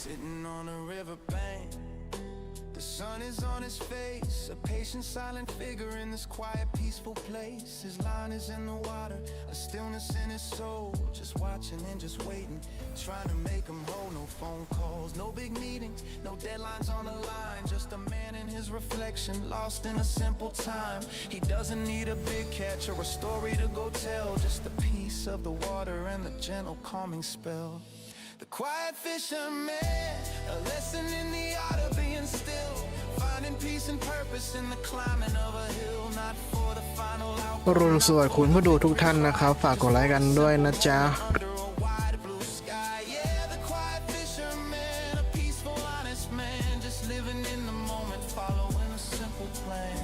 Sitting on a riverbank, the sun is on his face, a patient silent figure in this quiet peaceful place. His line is in the water, a stillness in his soul, just watching and just waiting, trying to make him whole. No phone calls, no big meetings, no deadlines on the line, just a man in his reflection, lost in a simple time. He doesn't need a big catch or a story to go tell, just a piece of the water and the gentle calming spell. The quiet fisherman, a lesson in the art of being still, finding peace and purpose in the climbing of a hill, not for the final outcome. รุนสวัสดิ์คุณผู้ดูทุกท่านนะครับฝากกดไลค์กันด้วยนะจ๊ะ Under a wide blue sky, yeah, the quiet fisherman, a peaceful, honest man, just living in the moment, following a simple plan.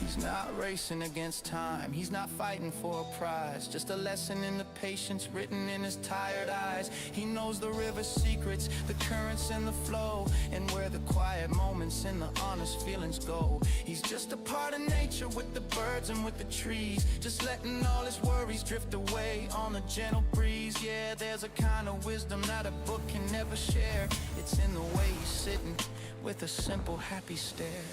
He's not racing against time, he's not fighting for a prize, just a lesson in the patience written in his tired eyes. He knows the river's secrets, the currents and the flow, and where the quiet moments and the honest feelings go. He's just a part of nature with the birds and with the trees, just letting all his worries drift away on a gentle breeze. Yeah, there's a kind of wisdom that a book can never share. It's in the way he's sitting with a simple happy stare.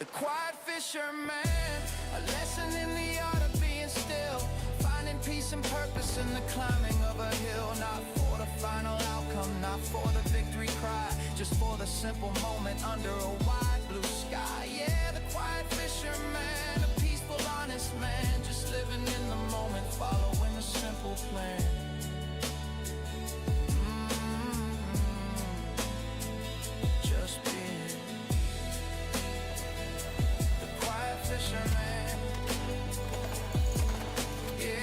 The quiet fisherman, a lesson in the art of being still, finding peace and purpose in the climbing of a hill, not for the final outcome, not for the victory cry, just for the simple moment under a wide blue sky. Yeah, the quiet fisherman, a peaceful, honest man, just living in the moment, following a simple plan. Just being fisherman, yeah.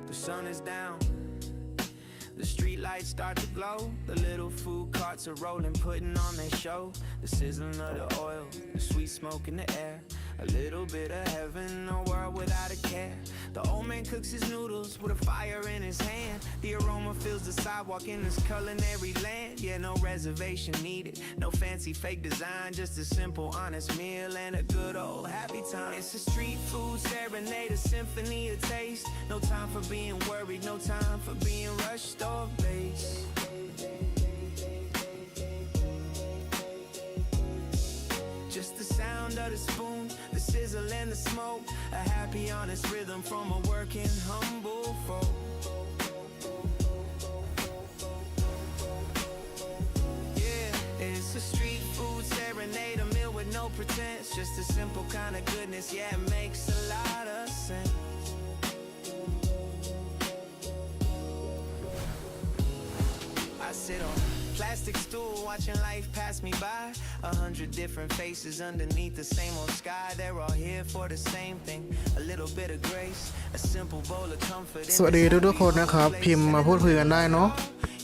The sun is down, the street lights start to glow, the little food carts are rolling, putting on their show, the sizzling of the oil, the sweet smoke in the air, a little bit of heaven, a world without a care. The old man cooks his noodles with a fire in his hand, the aroma fills the sidewalk in this culinary land. Yeah, no reservation needed, no fancy fake design, just a simple honest meal and a good old happy time. It's a street food serenade, a symphony of taste, no time for being worried, no time for being rushed or late. Just the sound of the spoon, the sizzle and the smoke, a happy honest rhythm from a working humble folk. Yeah, it's a street food serenade, a meal with no pretense, just a simple kind of goodness, yeah, it makes a lot of sense. I sit on plastic stool watching life pass me by, 100 different faces underneath the same old sky. They're all here for the same thing, a little bit of grace, a simple bowl of comfort. สวัสดีทุกคนนะครับพิมพ์มาพูดคุยกันได้เนาะ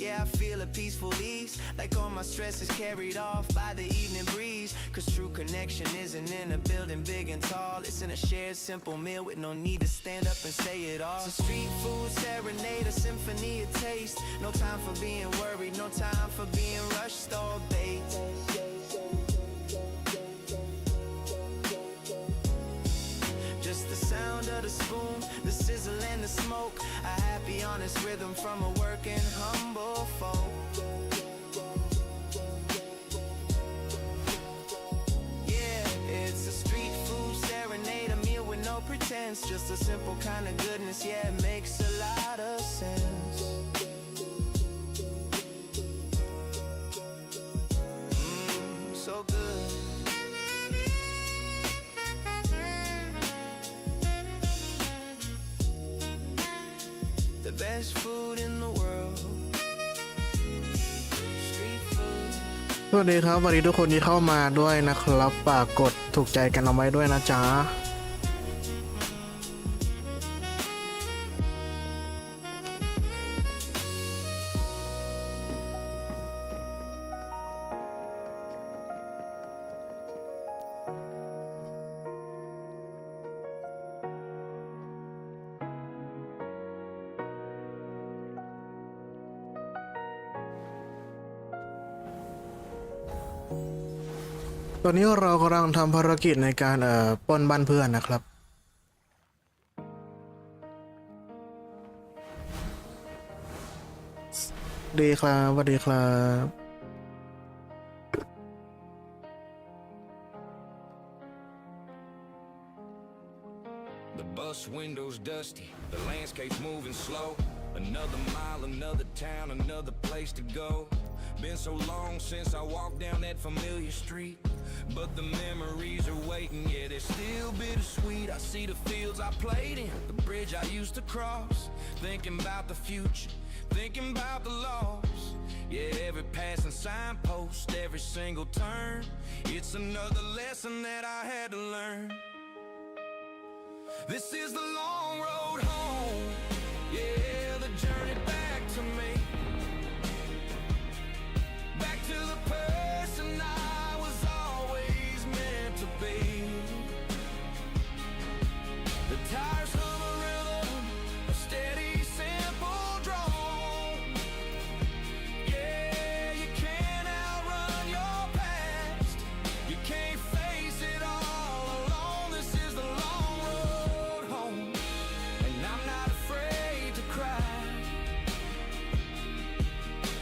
Yeah, I feel a peaceful ease, like all my stress is carried off by the evening breeze. Cause true connection isn't in a building big and tall, it's in a shared simple meal with no need to stand up and say it all. It's a street food serenade, a symphony of taste, no time for being worried, no time for being rushed or bait. Just the sound of the spoon, the sizzle and the smoke, a happy honest rhythm from a working humble folk. Yeah, it's a street food serenade, a meal with no pretense, just a simple kind of goodness, yeah, it makes a lot of sense. So good. The best food in the world. Street food. สวัสดีครับสวัสดีทุกคนที่เข้ามาด้วยนะครับฝากกดถูกใจกันเอาไว้ด้วยนะจ๊ะ ตอนนี้เรากำลังทำภารกิจในการปล้นบ้านเพื่อนนะครับดีครับสวัสดีครับ The bus windows dusty, the landscape's moving slow. Another mile, another town, another place to go. Been so long since I walked down that familiar street, but the memories are waiting, yeah, they're still bittersweet. I see the fields I played in, the bridge I used to cross, thinking about the future, thinking about the loss. Yeah, every passing signpost, every single turn, it's another lesson that I had to learn. This is the long road home, yeah, the journey back to me, back to the person I was always meant to be. The tires hum a rhythm, a steady, simple drone. Yeah, you can't outrun your past, you can't face it all alone. This is the long road home, and I'm not afraid to cry.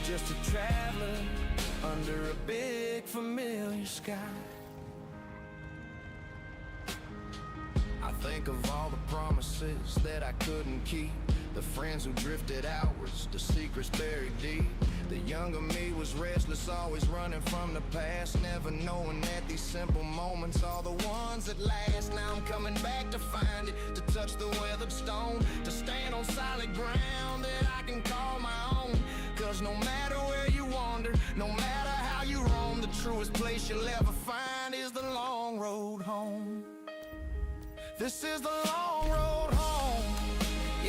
Just a traveler under a big familiar sky. I think of all the promises that I couldn't keep, the friends who drifted outwards, the secrets buried deep. The younger me was restless, always running from the past, never knowing that these simple moments are the ones that last. Now I'm coming back to find it, to touch the weathered stone, to stand on solid ground that I can call my own. Cause no matter where you wander, no matter how you roam, the truest place you'll ever find is the long road home. This is the long road home,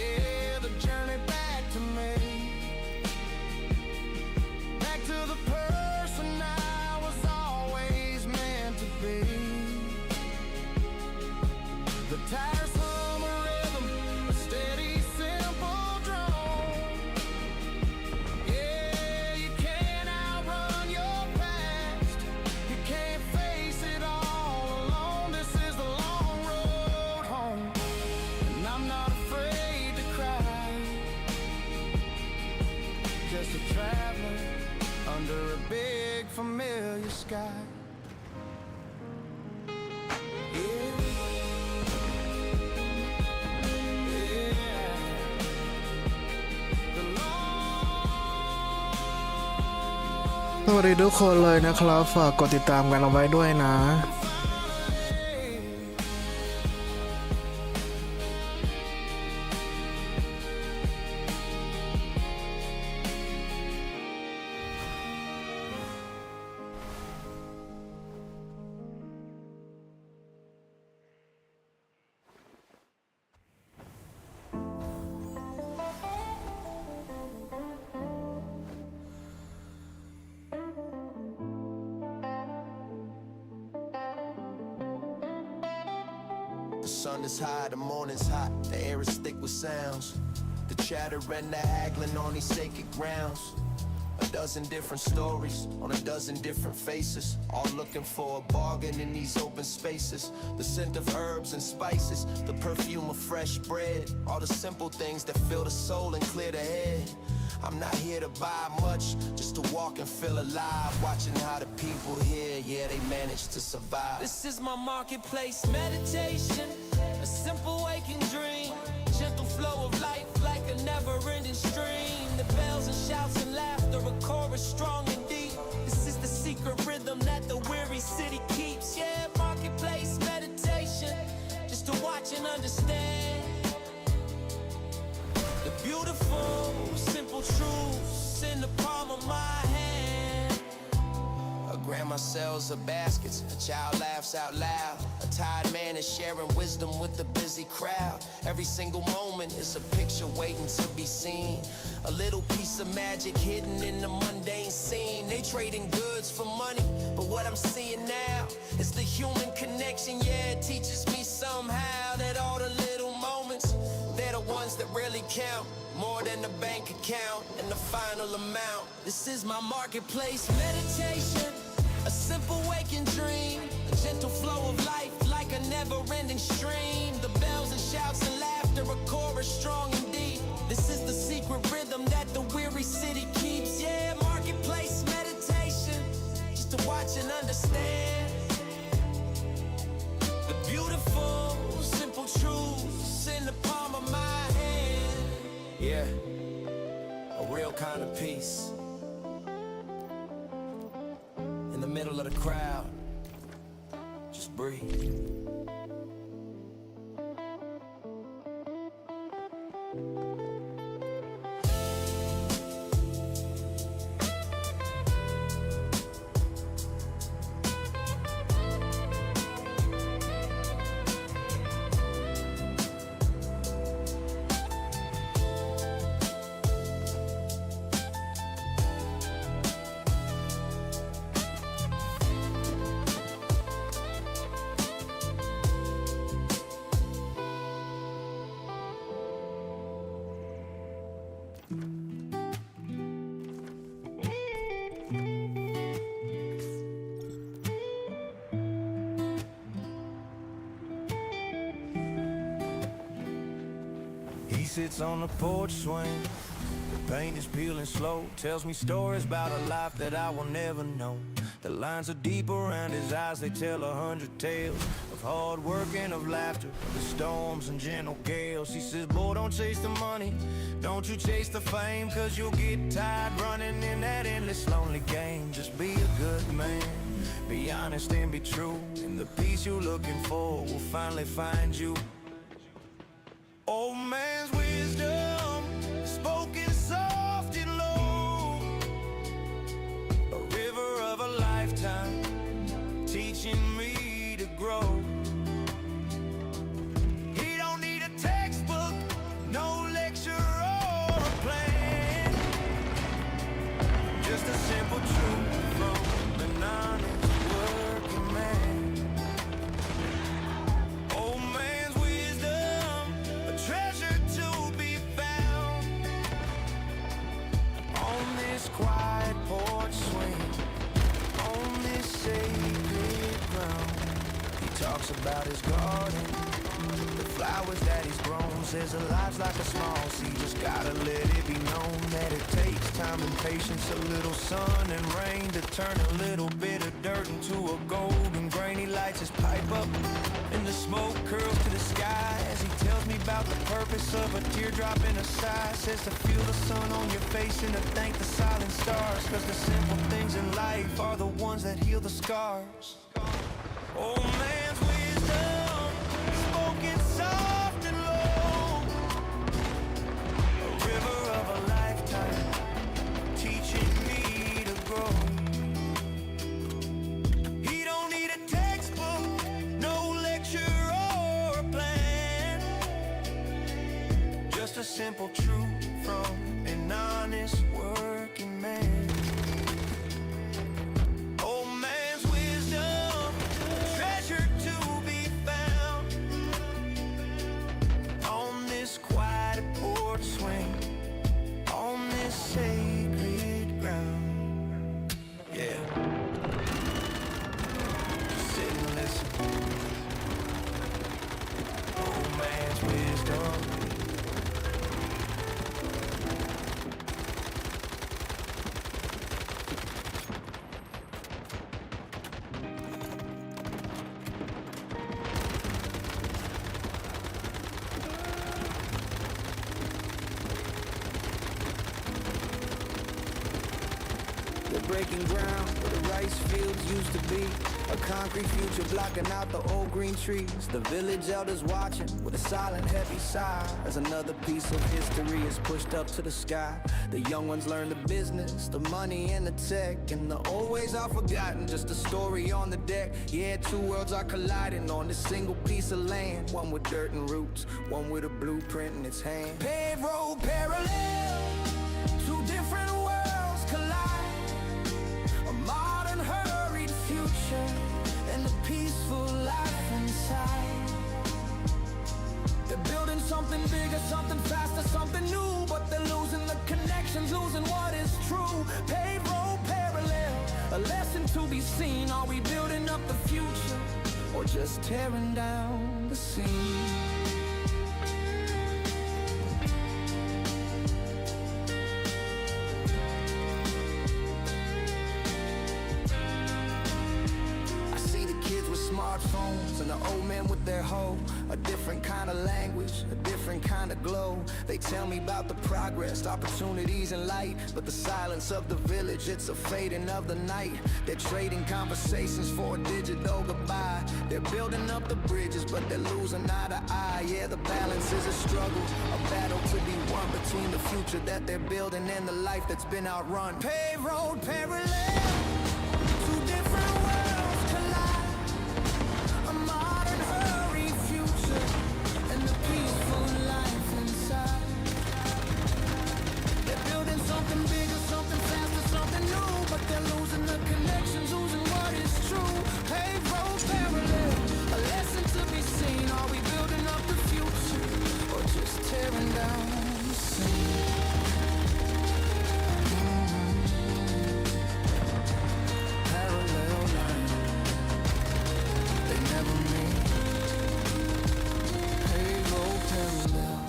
yeah, the journey back to me, back to the person I was always meant to be. The tires hum a rhythm, a steady, simple drone. Yeah, you can't outrun your past, you can't face it all alone. This is the long road home, and I'm not afraid to cry. Just a traveler under a big familiar sky. Yeah. Yeah. The long สวัสดีทุกคนเลยนะครับฝากกดติดตามกันเอาไว้ด้วยนะ The sun is high, the morning's hot, the air is thick with sounds. The chatter and the haggling on these sacred grounds. A dozen different stories on a dozen different faces, all looking for a bargain in these open spaces. The scent of herbs and spices, the perfume of fresh bread, all the simple things that fill the soul and clear the head. I'm not here to buy much, just to walk and feel alive, watching how the people here, yeah, they manage to survive. This is my marketplace meditation, a simple waking dream, gentle flow of life like a never-ending stream. The bells and shouts and laughter, a chorus strong and deep. This is the secret rhythm that the weary city keeps. Yeah, marketplace meditation, just to watch and understand the beautiful, simple truths in the palm of my hand. A grandma sells her baskets, a child laughs out loud. A tired man is sharing wisdom with the busy crowd. Every single moment is a picture waiting to be seen. A little piece of magic hidden in the mundane scene. They trading goods for money, but what I'm seeing now is the human connection. Yeah, it teaches me somehow that all the little moments, they're the ones that really count, more than the bank account and the final amount. This is my marketplace meditation, A simple waking dream, a gentle flow of life like a never-ending stream. The bells and shouts and laughter, a chorus strong and deep. This is the secret rhythm that the weary city keeps. Yeah, marketplace meditation, just to watch and understand the beautiful, simple truths in the palm of my hand. Yeah, a real kind of peace. In the middle of the crowd, just breathe. He sits on the porch swing, the paint is peeling slow. Tells me stories about a life that I will never know. The lines are deep around his eyes, they tell 100 tales of hard work and of laughter, the storms and gentle gales. He says, boy, don't chase the money, don't you chase the fame, cause you'll get tired running in that endless lonely game. Just be a good man, be honest and be true, and the peace you're looking for will finally find you. Old man's wisdom, spoken soft and low, a river of a lifetime, teaching me to grow. He don't need a textbook, no lecture or a plan, just a simple truth from an honest working man. Old man's wisdom, a treasure to be found on this quiet porch swing, on this sacred ground. He talks about his garden, the flowers that he's grown. Says a life's like a small seed, just gotta let it be known that it takes time and patience, a little sun and rain to turn a little bit of dirt into a golden grain. He lights his pipe up and the smoke curls to the sky as he tells me about the purpose of a teardrop in a sigh. Says to feel the sun on your face and to thank the silent stars, cause the simple things in life are the ones that heal the scars. Old man's wisdom, spoken soft and low, a river of a lifetime, teaching me to grow. He don't need a textbook, no lecture or a plan, just a simple truth from an honest working man. Old man's wisdom, treasure to be found on this quiet porch swing, on this sacred ground. Yeah, just sit and listen. Old man's wisdom. They're breaking ground where the rice fields used to be, a concrete future blocking out the old green trees. The village elders watching with a silent heavy sigh as another piece of history is pushed up to the sky. The young ones learn the business, the money and the tech, and the old ways are forgotten, just a story on the deck. Yeah, two worlds are colliding on this single piece of land, one with dirt and roots, one with a blueprint in its hand. Paved road parallel, two different worlds collide, a modern hurried future and a peaceful life inside. They're building something bigger, something faster, something new, but they're losing the connections, losing what is true. Paved road parallel, A lesson to be seen. Are we building up the future or just tearing down the scene? I see the kids with smartphones and the old men with their hoe. A different kind of language, a different kind of glow. They tell me about the progress, opportunities and light, but the silence of the village, it's a fading of the night. They're trading conversations for a digital goodbye. They're building up the bridges, but they're losing eye to eye. Yeah, the balance is a struggle, a battle to be won between the future that they're building and the life that's been outrun. Paved road parallel, two different worlds collide. A modern hurried future and the peaceful life inside. They're building something bigger, something faster, something new, but they're losing the connections, losing what is true. Paved road parallel, a lesson to be seen. Are we building up the future or just tearing down the scene? Parallel line, they never meet. Paved road parallel.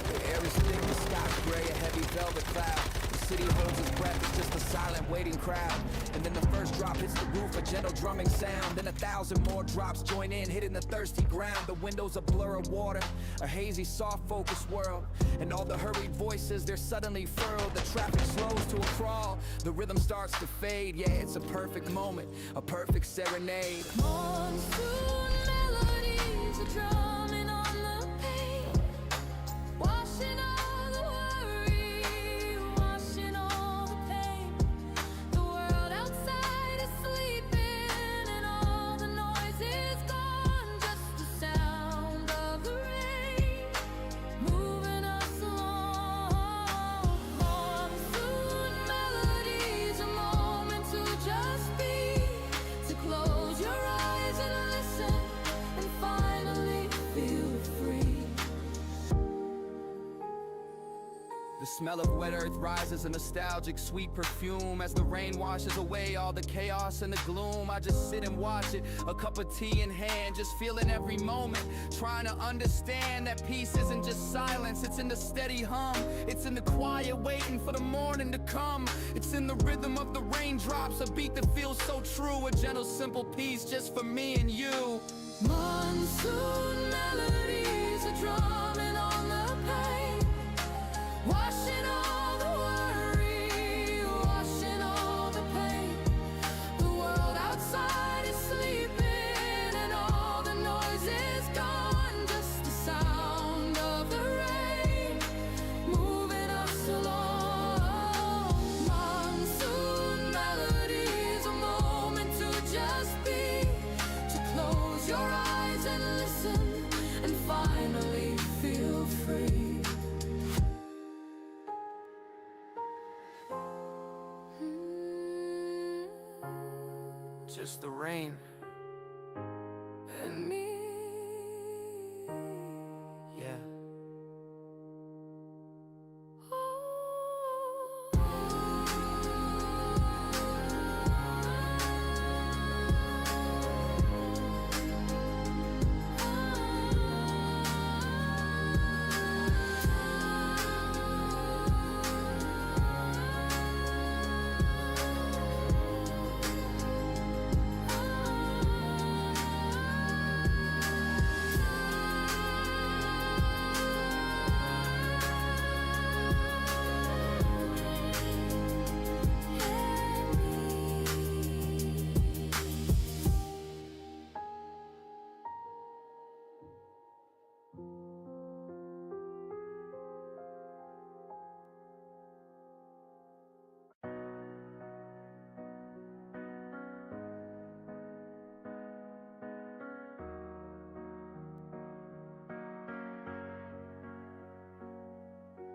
The air is thick, the sky's gray, a heavy velvet cloud. The city holds its breath, it's just a silent waiting crowd. And then the first drop hits the roof, a gentle drumming sound. Then 1,000 more drops join in, hitting the thirsty ground. The windows a blur of water, a hazy, soft focus world. And all the hurried voices, they're suddenly furled. The traffic slows to a crawl, the rhythm starts to fade. Yeah, it's a perfect moment, a perfect serenade. Monsoon melodies are drumming on the page, washing all the worry, washing all the pain. The world outside is sleeping and all the noise is gone. Just the sound of the rain moving us along. Monsoon melodies, a moment to just be, to close your eyes and listen and finally feel free. The smell of wet earth rises, a nostalgic sweet perfume. As the rain washes away all the chaos and the gloom, I just sit and watch it, a cup of tea in hand, just feeling every moment, trying to understand that peace isn't just silence, it's in the steady hum. It's in the quiet waiting for the morning to come. It's in the rhythm of the raindrops, a beat that feels so true. A gentle, simple peace just for me and you. Monsoon melodies are drumming on the pain, washing all the worry, washing all the pain. The world outside is sleeping and all the noise is gone. Just the sound of the rain moving us along. Monsoon melodies, a moment to just be, to close your eyes and listen and finally feel free. Just the rain And me. yeah.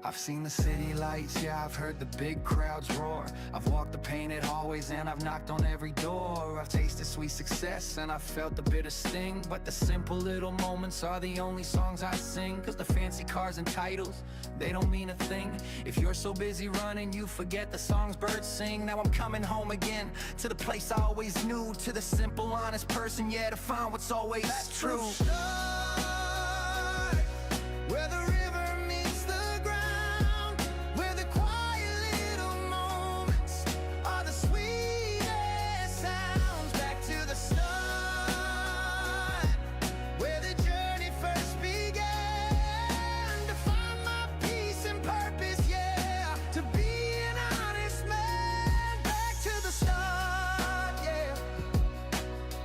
I've seen the city lights, yeah, I've heard the big crowds roar. I've walked the painted hallways and I've knocked on every door. I've tasted sweet success and I've felt the bitter sting. But the simple little moments are the only songs I sing. Cause the fancy cars and titles, they don't mean a thing if you're so busy running you forget the songs birds sing. Now I'm coming home again to the place I always knew, to the simple, honest person, yeah, to find what's always true. Where the river meets the ground, where the quiet little moments are the sweetest sounds. Back to the start, where the journey first began, to find my peace and purpose, yeah, to be an honest man. Back to the start, yeah,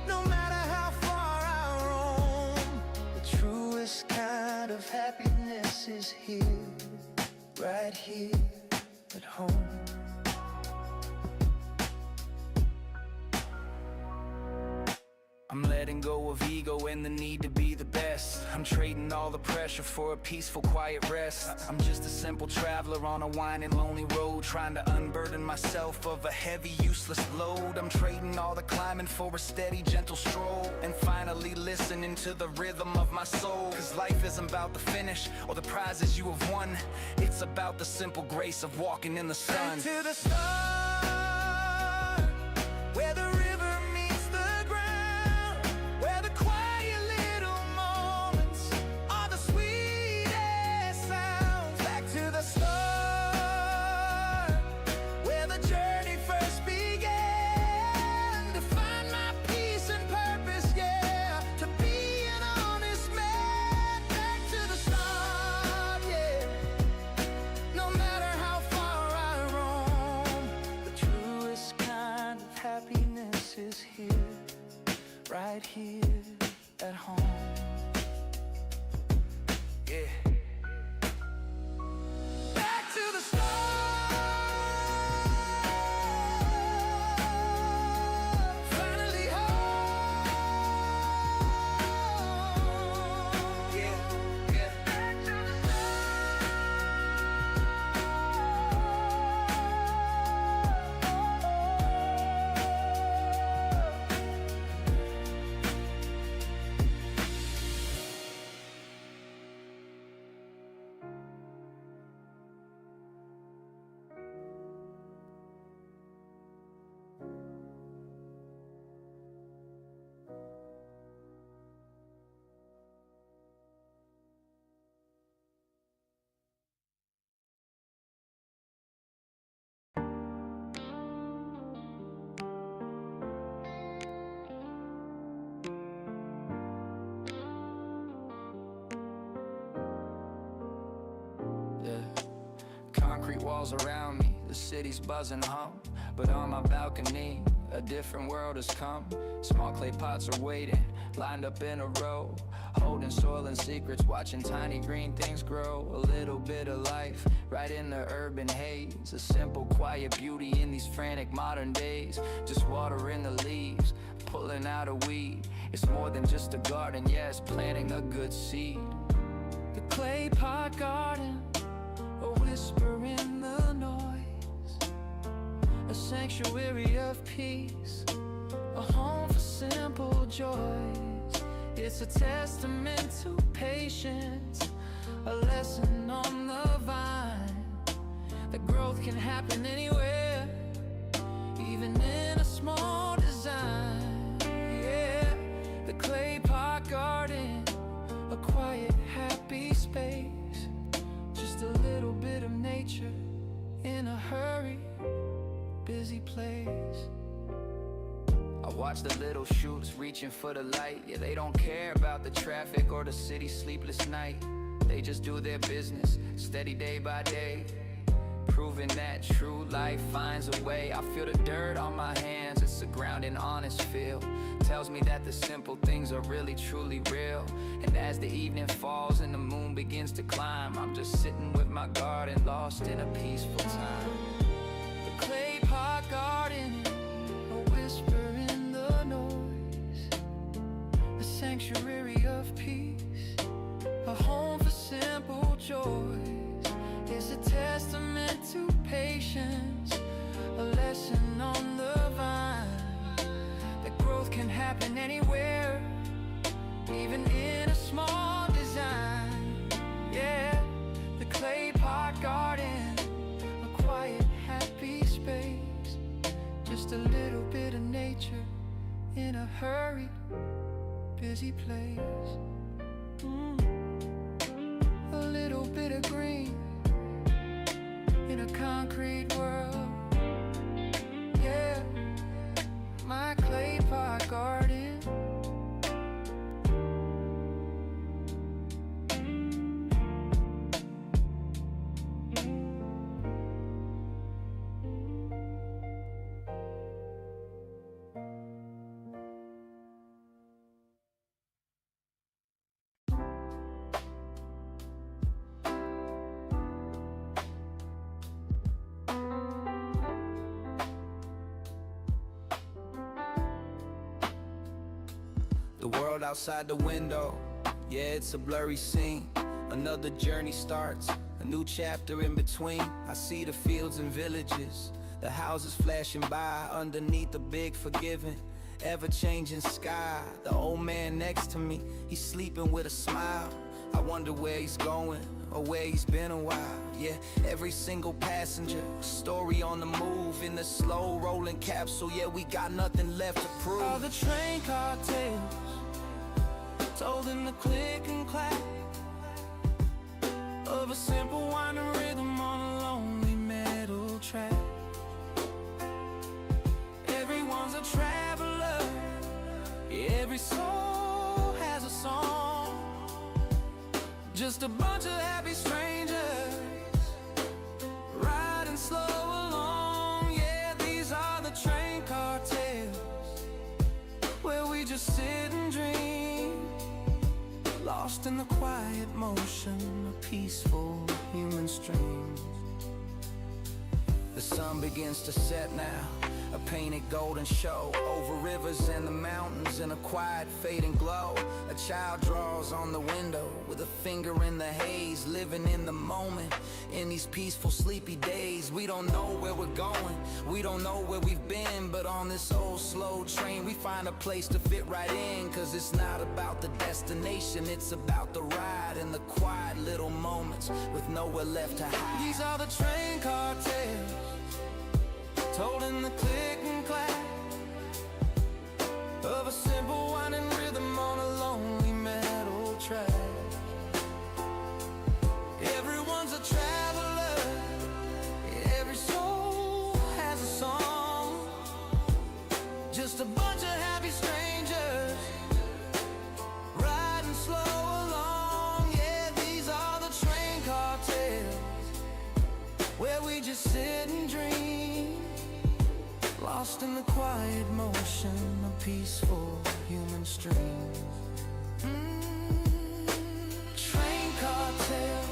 no matter how far I roam, the truest kind of happiness is here, right here at home. I'm letting go of ego and the need to be the best. I'm trading all the pressure for a peaceful, quiet rest. I'm just a simple traveler on a winding, lonely road, trying to unburden myself of a heavy, useless load. I'm trading all the climbing for a steady, gentle stroll, and finally listening to the rhythm of my soul. Cause life isn't about the finish or the prizes you have won. It's about the simple grace of walking in the sun. Back to the start, where the river meets the ground, where the quiet little moments are the sweetest sounds. Back to the start, where the journey first began, to find my peace and purpose, yeah, to be an honest man. Back to the start, yeah, no matter how far I roam, the truest kind of happiness is here, right here at home. Yeah. Back to the start, finally home. Yeah, yeah. Back to the Yeah. Concrete walls around me, the city's buzzing hum. But on my balcony, a different world has come. Small clay pots are waiting, lined up in a row, holding soil and secrets, watching tiny green things grow. A little bit of life, right in the urban haze. A simple, quiet beauty in these frantic modern days. Just water in the leaves, pulling out a weed. It's more than just a garden, yeah, it's planting a good seed. The clay pot garden, a whisper in the noise, a sanctuary of peace, a home for simple joys. It's a testament to patience, a lesson on the vine, that growth can happen anywhere, even in a small design. Yeah, the clay pot garden, a quiet, happy space, just a little bit of nature in a hurry, busy place. I watch the little shoots reaching for the light. Yeah, they don't care about the traffic or the city's sleepless night. They just do their business, steady day by day, proving that true life finds a way. I feel the dirt on my hands, it's a ground and honest feel. Tells me that the simple things are really truly real. And as the evening falls and the moon begins to climb, I'm just sitting with my garden, lost in a peaceful time. The clay pot garden, a whisper in the noise, a sanctuary of peace, a home for simple joys. It's a testament to patience, a lesson on the vine, that growth can happen anywhere, even in a small design. Yeah, the clay pot garden, a quiet, happy space, just a little bit of nature in a hurried, busy place. A little bit of green in a concrete world. Yeah, my clay pot garden. The world outside the window, yeah, it's a blurry scene. Another journey starts, a new chapter in between. I see the fields and villages, the houses flashing by underneath the big forgiving, ever-changing sky. The old man next to me, he's sleeping with a smile. I wonder where he's going, or where he's been a while. Yeah, every single passenger, story on the move, in the slow rolling capsule. Yeah, we got nothing left to prove. All the train car tales told in the click and clack of a simple winding rhythm on a lonely metal track. Everyone's a traveler, every soul has a song, just a bunch of happy strangers riding slow along. Yeah, these are the train car tales, where we just sit and dream, lost in the quiet motion of peaceful human streams. The sun begins to set now, a painted golden show over rivers and the mountains in a quiet fading glow. A child draws on the window with a finger in the haze, living in the moment in these peaceful sleepy days. We don't know where we're going, we don't know where we've been, but on this old slow train we find a place to fit right in. Cause it's not about the destination, it's about the ride and the quiet little moments with nowhere left to hide. These are the train car tales told in the click and clack of a simple winding rhythm on a lonely metal track. Everyone's a traveler, every soul has a song, just a bunch of happy strangers riding slow along. Yeah, these are the train car tales, where we just sit and dream, lost in the quiet motion of peaceful human streams. Train car tales,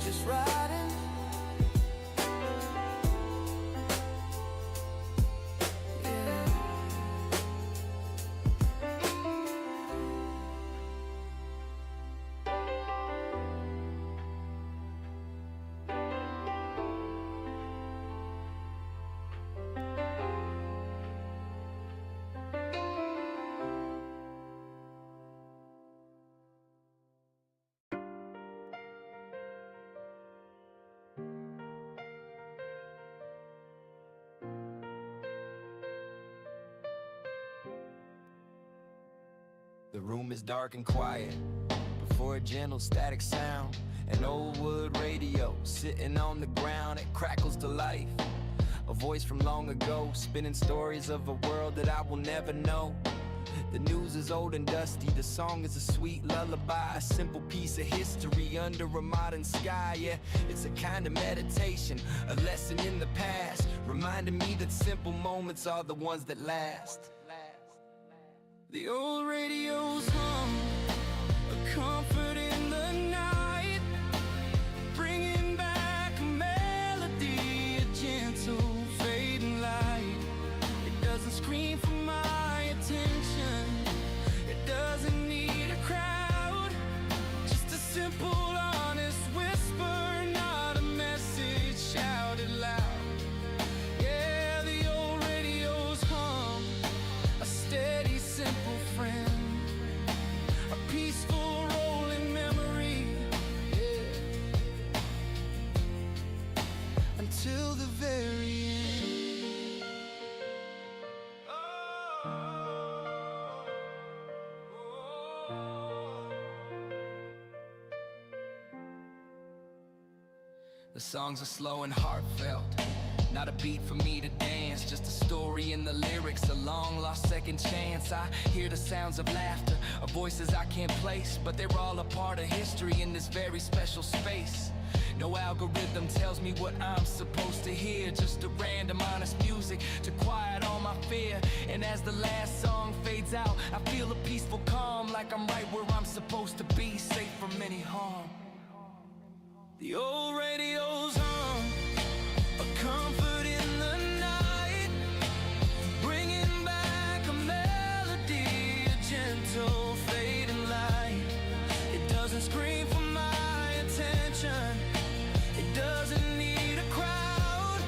just riding. Yeah. The room is dark and quiet, before a gentle static sound. An old wood radio sitting on the ground, it crackles to life. A voice from long ago, spinning stories of a world that I will never know. The news is old and dusty, the song is a sweet lullaby, a simple piece of history under a modern sky. Yeah, it's a kind of meditation, a lesson in the past, reminding me that simple moments are the ones that last. The old radio's hum, a comfort in the night, bringing back a melody, a gentle fading light. It doesn't scream for my attention, it doesn't need a crowd, just a simple honest until the very end. The songs are slow and heartfelt, not a beat for me to dance, just a story in the lyrics, a long lost second chance. I hear the sounds of laughter, of voices I can't place, but they're all a part of history in this very special space. No algorithm tells me what I'm supposed to hear, just a random honest music to quiet all my fear. And as the last song fades out, I feel a peaceful calm, like I'm right where I'm supposed to be, safe from any harm. The old radio's hum, a comfort in the night, bringing back a melody, a gentle fading light. It doesn't scream for my attention, it doesn't need a crowd,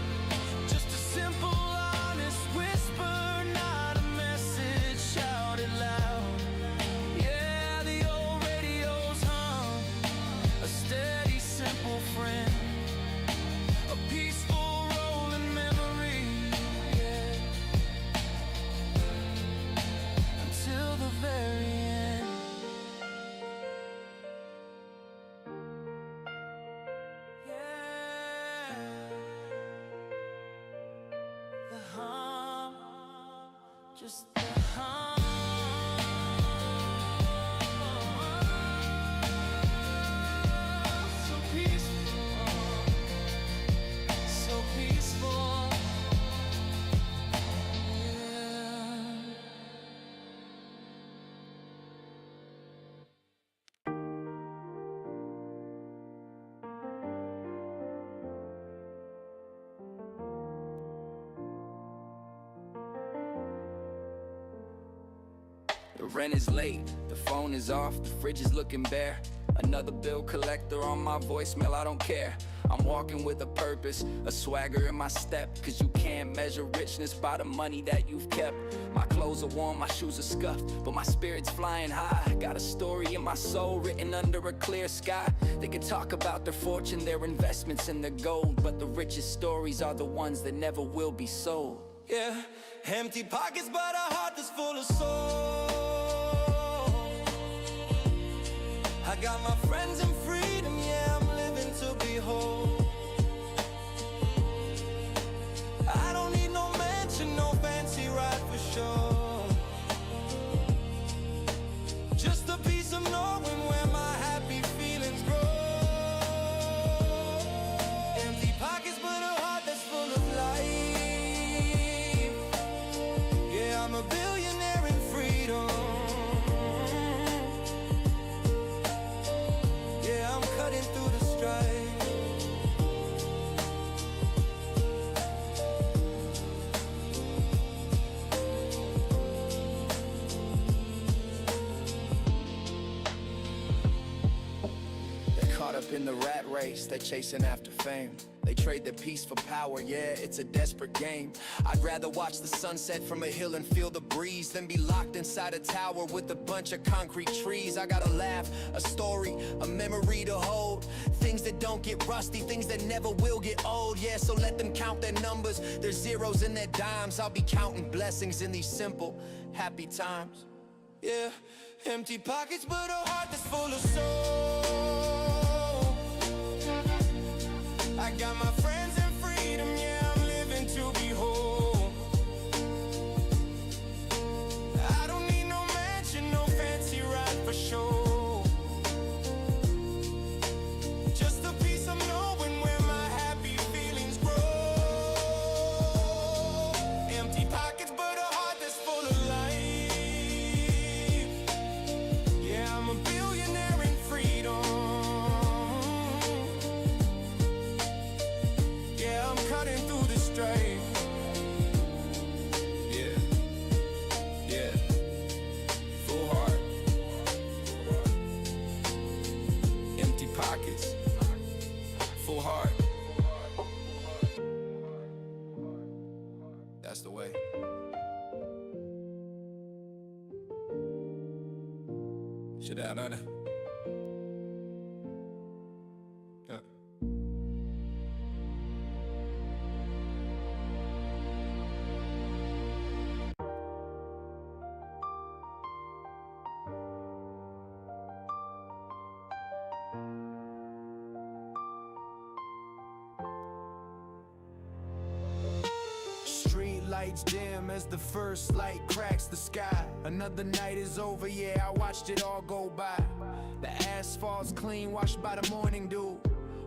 just a simple honest whisper, not a message shouted loud. Yeah, the old radio's hum, a steady simple friend, a peaceful rolling memory, yeah, until the very end. Yeah, the hum, just the hum. So peaceful, so peaceful, yeah. The rent is late, the phone is off, the fridge is looking bare. Another bill collector on my voicemail, I don't care. I'm walking with a purpose, a swagger in my step, cause you can't measure richness by the money that you've kept. My clothes are worn, my shoes are scuffed, but my spirit's flying high. Got a story in my soul written under a clear sky. They can talk about their fortune, their investments and their gold, but the richest stories are the ones that never will be sold. Yeah, empty pockets but a heart that's full of soul. I got my friends and freedom, yeah, I'm living to behold. I don't need no mansion, no fancy ride for sure. Just a piece of knowing where my happy feelings grow. Empty pockets but a heart that's full of life. Yeah, I'm a billionaire in freedom. Yeah, I'm cutting through the strife. They're caught up in the rat race, they're chasing after fame. They trade their peace for power, yeah, it's a desperate game. I'd rather watch the sunset from a hill and feel the breeze than be locked inside a tower with a bunch of concrete trees. I got a laugh, a story, a memory to hold. Things that don't get rusty, things that never will get old. Yeah, so let them count their numbers, their zeros and their dimes. I'll be counting blessings in these simple, happy times. Yeah, empty pockets but a heart that's full of soul. I got my friends and freedom, yeah, I'm living to behold. I don't need no mansion, no fancy ride for sure. Just a piece of knowing where my happy feelings grow. Empty pockets but a heart that's full of life. Yeah, I'm a billionaire in freedom. Yeah, I'm cutting through the strife. Yeah, yeah, full heart, empty pockets, full heart. That's the way. Shit out on it. lights dim as the first light cracks the sky. Another night is over, yeah, I watched it all go by. The asphalt's clean, washed by the morning dew.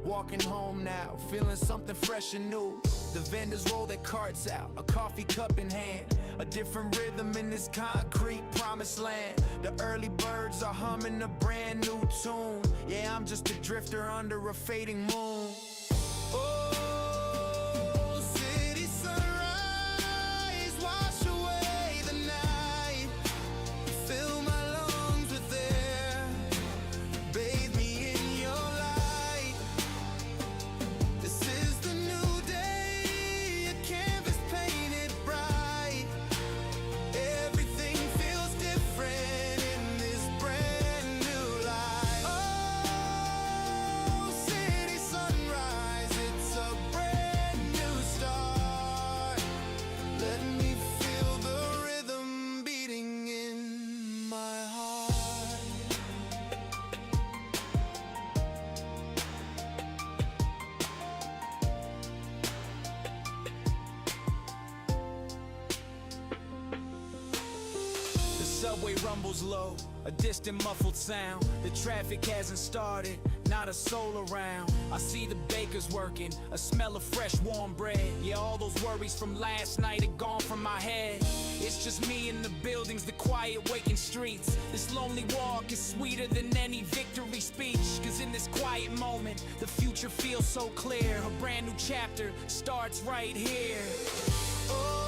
Walking home now, feeling something fresh and new. The vendors roll their carts out, a coffee cup in hand. A different rhythm in this concrete promised land. The early birds are humming a brand new tune. Yeah, I'm just a drifter under a fading moon. Oh, city sunrise, wash away the night. Fill my lungs with air, bathe me in your light. This is the new day, a canvas painted bright. Everything feels different in this brand new light. Oh, city sunrise, it's a brand new start. Let me feel the rhythm beating in my heart. The subway rumbles low, a distant muffled sound. The traffic hasn't started, not a soul around. I see the bakers working, a smell of fresh warm bread. Yeah, all those worries from last night are gone from my head. It's just me in the buildings, the quiet waking streets. This lonely walk is sweeter than any victory speech. Cause in this quiet moment, the future feels so clear. A brand new chapter starts right here. Oh,